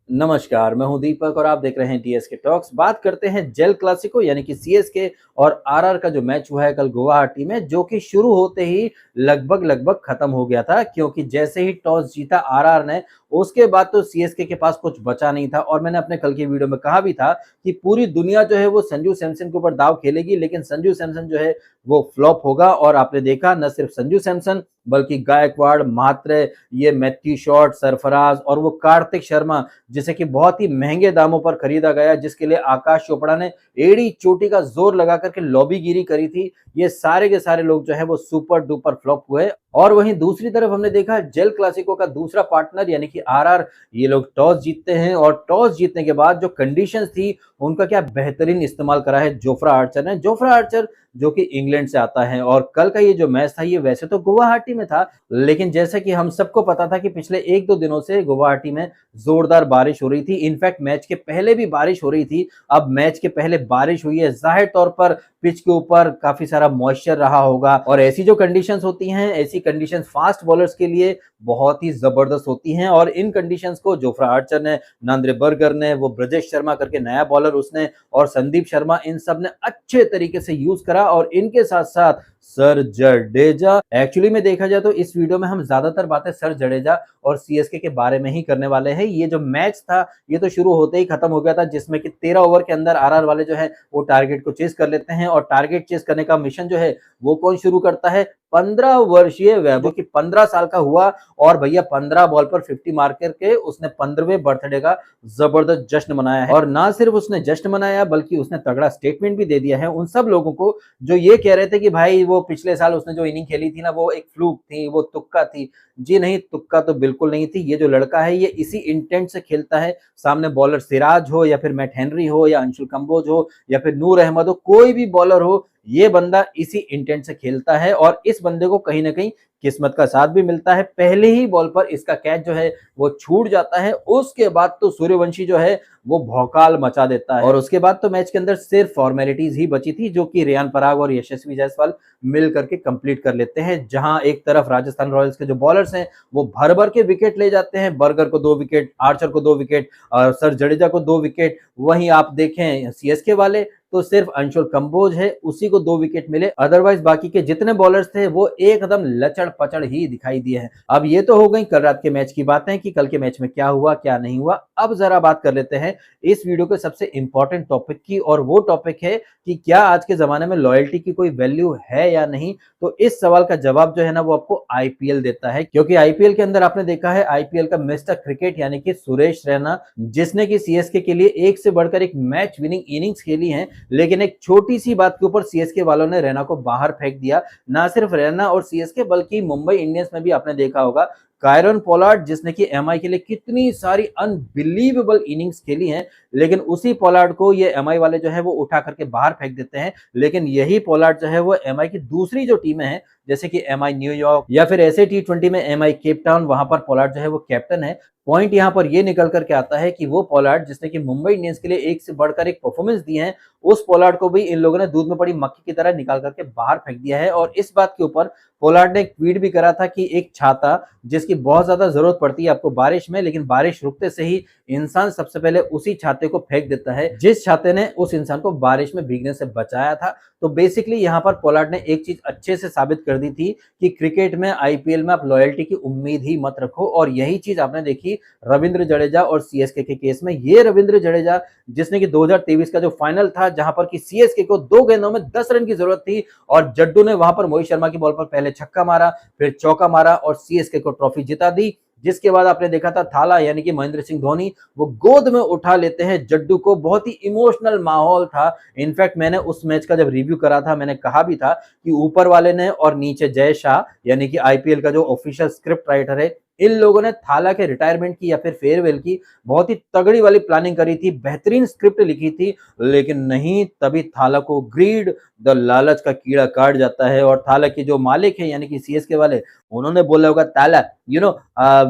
नमस्कार, मैं हूं दीपक और आप देख रहे हैं टीएसके टॉक्स। बात करते हैं जेल क्लासिको यानी कि सीएसके और आरआर का जो मैच हुआ है कल गुवाहाटी में, जो कि शुरू होते ही लगभग खत्म हो गया था, क्योंकि जैसे ही टॉस जीता आरआर ने, उसके बाद तो सीएसके के पास कुछ बचा नहीं था। और मैंने अपने कल की वीडियो में कहा भी था कि पूरी दुनिया जो है वो संजू सैमसन के ऊपर दाव खेलेगी, लेकिन संजू सैमसन जो है वो फ्लॉप होगा। और आपने देखा, न सिर्फ संजू सैमसन बल्कि गायकवाड़, म्हात्रे, ये मैथ्यू शॉट, सरफराज और वो कार्तिक शर्मा, जिसे कि बहुत ही महंगे दामों पर खरीदा गया, जिसके लिए आकाश चोपड़ा ने एड़ी चोटी का जोर लगा करके लॉबीगिरी करी थी, ये सारे के सारे लोग जो है वो सुपर डुपर फ्लॉप हुए। और वहीं दूसरी तरफ हमने देखा जेल क्लासिको का दूसरा पार्टनर यानी कि आरआर, ये लोग टॉस जीतते हैं और टॉस जीतने के बाद जो कंडीशंस थी उनका क्या बेहतरीन इस्तेमाल करा है जोफ्रा आर्चर ने। जोफ्रा आर्चर जो कि इंग्लैंड से आता है, और कल का ये जो मैच था ये वैसे तो गुवाहाटी में था, लेकिन जैसे कि हम सबको पता था कि पिछले एक दो दिनों से गुवाहाटी में जोरदार बारिश हो रही थी। इनफैक्ट मैच के पहले भी बारिश हो रही थी। अब मैच के पहले बारिश हुई है, जाहिर तौर पर पिच के ऊपर काफी सारा मॉइस्चर रहा होगा, और ऐसी जो कंडीशंस होती हैं, ऐसी कंडीशंस फास्ट बॉलर्स के लिए बहुत ही जबरदस्त होती हैं। और इन कंडीशंस को जोफ्रा आर्चर ने, नांद्रे बर्गर ने, वो ब्रजेश शर्मा करके नया बॉलर उसने, और संदीप शर्मा, इन सब ने अच्छे तरीके से यूज करा। और इनके साथ साथ सर जडेजा, एक्चुअली में देखा जाए तो इस वीडियो में हम ज्यादातर बातें सर जडेजा और सीएसके के बारे में ही करने वाले हैं। ये जो मैच था ये तो शुरू होते ही खत्म हो गया था, जिसमें कि 13 ओवर के अंदर आरआर वाले जो है वो टारगेट को चेस कर लेते हैं। और टारगेट चेस करने का मिशन जो है वो कौन शुरू करता है? 15 वर्षीय वैभव, की 15 साल का हुआ, और भैया 15 बॉल पर 50 मार करके उसने 15वें बर्थडे का जबरदस्त जश्न मनाया है। और ना सिर्फ उसने जश्न मनाया बल्कि उसने तगड़ा स्टेटमेंट भी दे दिया है उन सब लोगों को जो ये कह रहे थे कि भाई वो पिछले साल उसने जो इनिंग खेली थी ना, वो एक फ्लूक थी, वो तुक्का थी। जी नहीं, तुक्का तो बिल्कुल नहीं थी। ये जो लड़का है ये इसी इंटेंट से खेलता है, सामने बॉलर सिराज हो या फिर मैट हेनरी हो या अंशुल कंबोज हो या फिर नूर अहमद हो, कोई भी बॉलर हो, ये बंदा इसी इंटेंट से खेलता है। और इस बंदे को कहीं ना कहीं किस्मत का साथ भी मिलता है। पहले ही बॉल पर इसका कैच जो है वो छूट जाता है, उसके बाद तो सूर्यवंशी जो है वो भौकाल मचा देता है। और उसके बाद तो मैच के अंदर सिर्फ फॉर्मेलिटीज ही बची थी, जो कि रेयान पराग और यशस्वी जायसवाल मिल करके कंप्लीट कर लेते हैं। जहां एक तरफ राजस्थान रॉयल्स के जो बॉलर्स हैं वो भर भर के विकेट ले जाते हैं, बर्गर को 2 विकेट, आर्चर को 2 विकेट और सर जडेजा को 2 विकेट। वहीं आप देखें सीएसके वाले तो सिर्फ अंशुल कंबोज है, उसी को 2 विकेट मिले, अदरवाइज बाकी के जितने बॉलर्स थे वो एकदम लचड़ पचड़ ही दिखाई दिए हैं। अब ये तो हो गई कल रात के मैच की बातें कि कल के मैच में क्या हुआ क्या नहीं हुआ। अब जरा बात कर लेते हैं इस वीडियो के सबसे इंपॉर्टेंट टॉपिक की, और वो टॉपिक है कि क्या आज के जमाने में लॉयल्टी की कोई वैल्यू है या नहीं। तो इस सवाल का जवाब जो है ना वो आपको आईपीएल देता है, क्योंकि आईपीएल के अंदर आपने देखा है आईपीएल का मिस्टर क्रिकेट यानी कि सुरेश रैना, जिसने कि सीएसके के लिए एक से बढ़कर एक मैच विनिंग इनिंग्स खेली है, लेकिन एक छोटी सी बात के ऊपर सीएसके वालों ने रैना को बाहर फेंक दिया। ना सिर्फ रैना और सीएसके बल्कि मुंबई इंडियंस में भी आपने देखा होगा कायरन पोलार्ड, जिसने कि एमआई के लिए कितनी सारी अनबिलीवेबल इनिंग्स खेली हैं, लेकिन उसी पोलार्ड को ये एमआई वाले जो है वो उठा करके बाहर फेंक देते हैं। लेकिन यही पोलार्ड जो है वो एमआई की दूसरी जो टीमें हैं, जैसे कि एमआई न्यूयॉर्क या फिर ऐसे टी20 में एमआई केप टाउन, वहां पर पोलार्ड जो है वो कैप्टन है। पॉइंट यहां पर ये निकल करके आता है कि वो पोलार्ड जिसने कि मुंबई इंडियंस के लिए एक से बढ़कर एक परफॉर्मेंस दी है, उस पोलार्ड को भी इन लोगों ने दूध में पड़ी मक्खी की तरह निकाल करके बाहर फेंक दिया है। और इस बात के ऊपर पोलार्ड ने एक ट्वीट भी करा था कि एक छाता जिसकी बहुत ज्यादा जरूरत पड़ती है आपको बारिश में, लेकिन बारिश रुकते से ही इंसान सबसे पहले उसी छाते को फेंक देता है जिस छाते ने उस इंसान को बारिश में भीगने से बचाया था। तो बेसिकली यहाँ पर पोलार्ड ने एक चीज अच्छे से साबित कर दी थी कि क्रिकेट में, आईपीएल में आप लॉयल्टी की उम्मीद ही मत रखो। और यही चीज आपने देखी रविंद्र जडेजा और सीएसके के केस में। ये रविंद्र जडेजा जिसने कि 2023 का जो फाइनल था, जहां पर कि सीएसके को 2 गेंदों में 10 रन की जरूरत थी, और जड्डू ने वहां पर मोहित शर्मा की बॉल पर पहले छक्का मारा, फिर चौका मारा और सीएसके को ट्रॉफी जिता दी। जिसके बाद आपने देखा था थाला यानी कि महेंद्र सिंह धोनी, वो गोद में उठा लेते हैं जड्डू को। बहुत ही इमोशनल माहौल था। इनफैक्ट मैंने उस मैच का जब रिव्यू करा था, मैंने कहा भी था कि ऊपर वाले ने और नीचे जय शाह यानी कि आईपीएल का जो ऑफिशियल स्क्रिप्ट राइटर है, इन लोगों ने थाला के रिटायरमेंट की या फिर फेयरवेल की बहुत ही तगड़ी वाली प्लानिंग करी थी, बेहतरीन स्क्रिप्ट लिखी थी। लेकिन नहीं, तभी थाला को ग्रीड, द लालच का कीड़ा काट जाता है। और थाला के जो मालिक है यानी कि सीएसके वाले, उन्होंने बोला होगा थाला,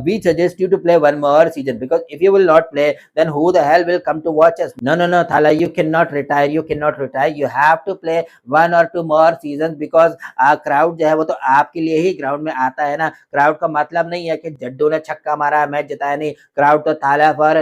we suggest you to play one more season, because if you will not play then who the hell will come to watch us? No, Thala, you cannot retire, you have to play 1 or 2 more seasons, because crowd जो है वो तो आपके लिए ही ground में आता है ना। क्राउड का मतलब नहीं है कि जड्डू ने छक्का मारा, मैच जिताया नहीं, क्राउड तो थाला फॉर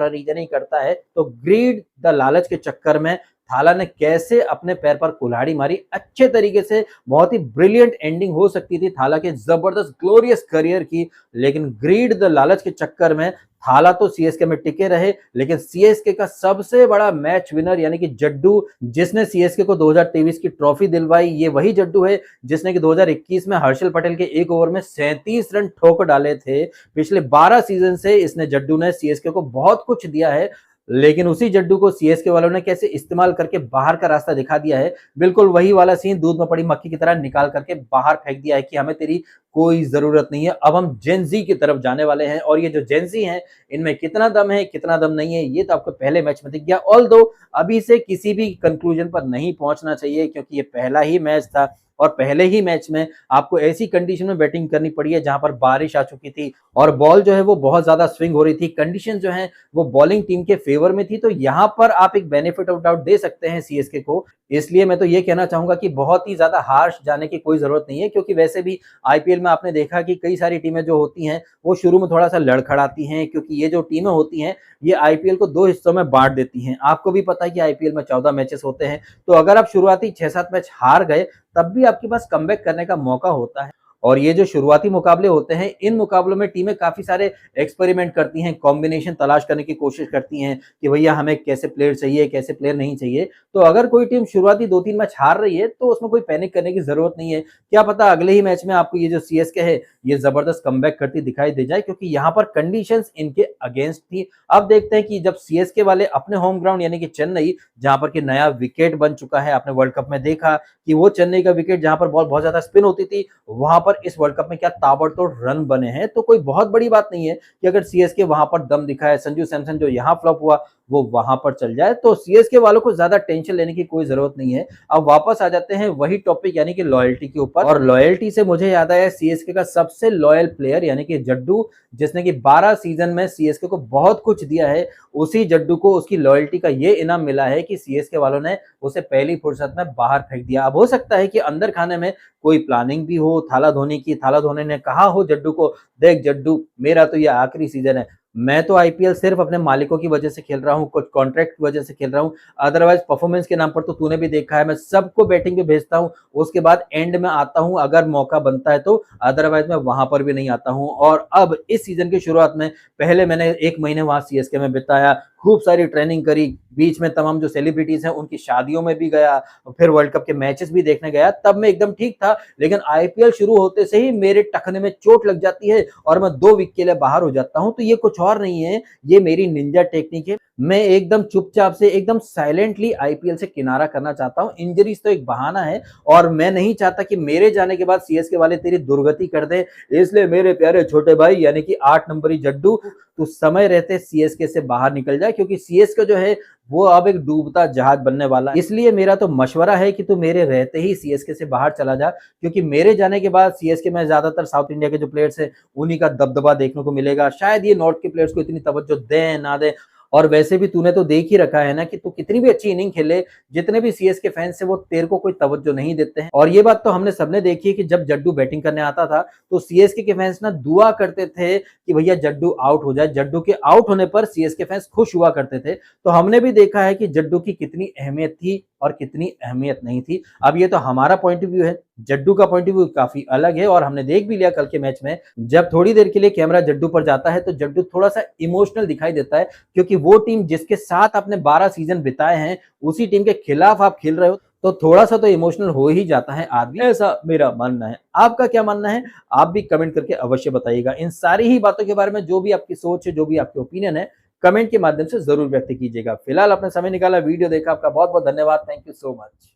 अ रीजन ही करता है। तो ग्रीड द लालच के चक्कर में थाला ने कैसे अपने पैर पर कुल्हाड़ी मारी, अच्छे तरीके से, बहुत ही ब्रिलियंट एंडिंग हो सकती थी थाला के जबरदस्त ग्लोरियस करियर की, लेकिन ग्रीड द लालच के चक्कर में थाला तो सीएसके में टिके रहे, लेकिन सीएसके का सबसे बड़ा मैच विनर यानी कि जड्डू, जिसने सीएसके को 2023 की ट्रॉफी दिलवाई, ये वही जड्डू है जिसने कि 2021 में हर्षल पटेल के एक ओवर में 37 रन ठोक डाले थे। पिछले 12 सीजन से इसने जड्डू ने सीएसके को बहुत कुछ दिया है, लेकिन उसी जड्डू को सीएसके वालों ने कैसे इस्तेमाल करके बाहर का रास्ता दिखा दिया है। बिल्कुल वही वाला सीन, दूध में पड़ी मक्खी की तरह निकाल करके बाहर फेंक दिया है कि हमें तेरी कोई जरूरत नहीं है। अब हम जेनजी की तरफ जाने वाले हैं, और ये जो जेनजी हैं इनमें कितना दम है कितना दम नहीं है ये तो आपको पहले मैच में दिख गया। ऑल्दो अभी से किसी भी कंक्लूजन पर नहीं पहुंचना चाहिए, क्योंकि ये पहला ही मैच था और पहले ही मैच में आपको ऐसी कंडीशन में बैटिंग करनी पड़ी है जहां पर बारिश आ चुकी थी और बॉल जो है वो बहुत ज्यादा स्विंग हो रही थी। कंडीशन जो है वो बॉलिंग टीम के फेवर में थी, तो यहां पर आप एक बेनिफिट ऑफ डाउट दे सकते हैं सीएसके को। इसलिए मैं तो ये कहना चाहूंगा कि बहुत ही ज्यादा हार्श जाने की कोई जरूरत नहीं है, क्योंकि वैसे भी आईपीएल में आपने देखा कि कई सारी टीमें जो होती हैं वो शुरू में थोड़ा सा लड़खड़ाती हैं, क्योंकि ये जो टीमें होती हैं ये आईपीएल को 2 हिस्सों में बांट देती हैं। आपको भी पता है कि आईपीएल में 14 मैचेस होते हैं, तो अगर आप शुरुआती 6-7 मैच हार गए तब भी आपके पास कमबैक करने का मौका होता है। और ये जो शुरुआती मुकाबले होते हैं, इन मुकाबलों में टीमें काफी सारे एक्सपेरिमेंट करती हैं, कॉम्बिनेशन तलाश करने की कोशिश करती हैं कि भैया हमें कैसे प्लेयर चाहिए, कैसे प्लेयर नहीं चाहिए। तो अगर कोई टीम शुरुआती 2-3 मैच हार रही है तो उसमें कोई पैनिक करने की जरूरत नहीं है। क्या पता अगले ही मैच में आपको ये जो सीएसके है ये जबरदस्त कमबैक करती दिखाई दे जाए, क्योंकि यहाँ पर कंडीशंस इनके अगेंस्ट थी। अब देखते हैं कि जब सीएसके वाले अपने होम ग्राउंड यानी कि चेन्नई, जहां पर कि नया विकेट बन चुका है, आपने वर्ल्ड कप में देखा कि वो चेन्नई का विकेट जहां पर बॉल बहुत ज्यादा स्पिन होती थी, वहां पर इस वर्ल्ड कप में क्या ताबड़तोड़ रन बने हैं। तो कोई बहुत बड़ी बात नहीं है कि अगर सीएसके वहां पर दम दिखाए, संजू सैमसन जो यहां फ्लॉप हुआ वो वहां पर चल जाए, तो सीएसके वालों को ज्यादा टेंशन लेने की कोई जरूरत नहीं है। अब वापस आ जाते हैं वही टॉपिक यानी कि लॉयल्टी के ऊपर, और लॉयल्टी से मुझे याद आया सीएसके का सबसे लॉयल प्लेयर यानी कि जड्डू, जिसने कि 12 सीजन में सीएसके को बहुत कुछ दिया है, उसी जड्डू को उसकी लॉयल्टी का ये इनाम मिला है कि सीएसके वालों ने उसे पहली फुर्सत में बाहर फेंक दिया। अब हो सकता है कि अंदर खाने में कोई प्लानिंग भी हो थाला धोनी की, थाला धोनी ने कहा हो जड्डू को, देख जड्डू मेरा तो ये आखिरी सीजन है, मैं तो आईपीएल सिर्फ अपने मालिकों की वजह से खेल रहा हूँ, कुछ कॉन्ट्रैक्ट की वजह से खेल रहा हूँ, अदरवाइज परफॉर्मेंस के नाम पर तो तूने भी देखा है मैं सबको बैटिंग पे भेजता हूँ, उसके बाद एंड में आता हूँ अगर मौका बनता है तो, अदरवाइज मैं वहां पर भी नहीं आता हूँ। और अब इस सीजन की शुरुआत में पहले मैंने 1 महीने वहां सीएसके में बिताया, खूब सारी ट्रेनिंग करी, बीच में तमाम जो सेलिब्रिटीज हैं उनकी शादियों में भी गया, फिर वर्ल्ड कप के मैचेस भी देखने गया, तब मैं एकदम ठीक था। लेकिन आईपीएल शुरू होते से ही मेरे टखने में चोट लग जाती है और मैं 2 वीक के लिए बाहर हो जाता हूं। तो ये कुछ और नहीं है, ये मेरी निंजा टेक्निक है। मैं एकदम चुपचाप से एकदम साइलेंटली आईपीएल से किनारा करना चाहता हूं। इंजरीज तो एक बहाना है और मैं नहीं चाहता कि मेरे जाने के बाद सीएसके वाले तेरी दुर्गति कर दे। इसलिए मेरे प्यारे छोटे भाई यानी कि 8 नंबरी जड्डू, तो समय रहते सीएसके से बाहर निकल जाए, क्योंकि सीएसके जो है वो अब एक डूबता जहाज बनने वाला है। इसलिए मेरा तो मशवरा है कि तू मेरे रहते ही सीएसके से बाहर चला जा, क्योंकि मेरे जाने के बाद सीएसके में ज्यादातर साउथ इंडिया के जो प्लेयर्स हैं उन्हीं का दबदबा देखने को मिलेगा। शायद ये नॉर्थ के प्लेयर्स को इतनी तवज्जो दें ना दें, और वैसे भी तूने तो देख ही रखा है ना कि तू कितनी भी अच्छी इनिंग खेले, जितने भी सीएसके फैंस है वो तेरे को कोई तवज्जो नहीं देते हैं। और ये बात तो हमने सबने देखी है कि जब जड्डू बैटिंग करने आता था तो सीएसके के फैंस ना दुआ करते थे कि भैया जड्डू आउट हो जाए। जड्डू के आउट होने पर सीएसके फैंस खुश हुआ करते थे। तो हमने भी देखा है कि जड्डू की कितनी अहमियत थी और कितनी अहमियत नहीं थी। अब ये तो हमारा पॉइंट ऑफ व्यू है, जड्डू का पॉइंट ऑफ व्यू काफी अलग है। और हमने देख भी लिया कल के मैच में, जब थोड़ी देर के लिए कैमरा जड्डू पर जाता है तो जड्डू थोड़ा सा इमोशनल दिखाई देता है, क्योंकि वो टीम जिसके साथ आपने 12 सीजन बिताए हैं उसी टीम के खिलाफ आप खेल रहे हो, तो थोड़ा सा तो इमोशनल हो ही जाता है आदमी, ऐसा मेरा मानना है। आपका क्या मानना है आप भी कमेंट करके अवश्य बताइएगा। इन सारी ही बातों के बारे में जो भी आपकी सोच है, जो भी आपकी ओपिनियन है, कमेंट के माध्यम से जरूर व्यक्त कीजिएगा। फिलहाल अपना समय निकाला, वीडियो देखा, आपका बहुत बहुत धन्यवाद। Thank you so much.